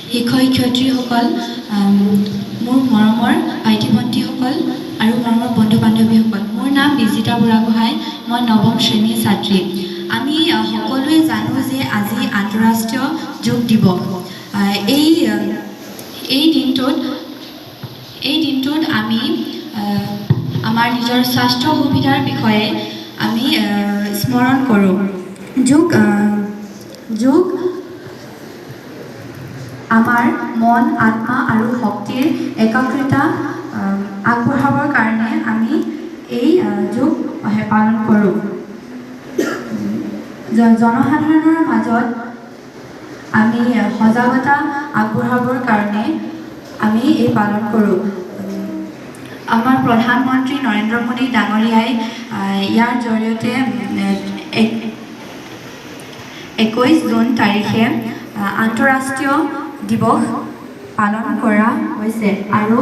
শিক্ষক শিক্ষয়িত্ৰীসকল, মোৰ মৰমৰ ভাইটি ভণ্টিসকল আৰু মৰমৰ বন্ধু বান্ধৱীসকল, মোৰ নাম বিজিতা বুঢ়াগোহাঁই, মই নৱম শ্ৰেণীৰ ছাত্ৰী। আমি সকলোৱে জানো যে আজি আন্তঃৰাষ্ট্ৰীয় যোগ দিৱস। এই দিনটোত আমি আমাৰ নিজৰ স্বাস্থ্য সুবিধাৰ বিষয়ে আমি স্মৰণ কৰোঁ। যোগ আমাৰ মন, আত্মা আৰু শক্তিৰ একাগ্ৰতা আগবঢ়াবৰ কাৰণে আমি এই যোগ পালন কৰোঁ। জনসাধাৰণৰ মাজত আমি সজাগতা আগবঢ়াবৰ কাৰণে আমি এই পালন কৰোঁ। আমাৰ প্ৰধানমন্ত্ৰী নৰেন্দ্ৰ মোদী ডাঙৰীয়াই ইয়াৰ জৰিয়তে 21 জুন তাৰিখে আন্তঃৰাষ্ট্ৰীয় দিৱস পালন কৰা হৈছে আৰু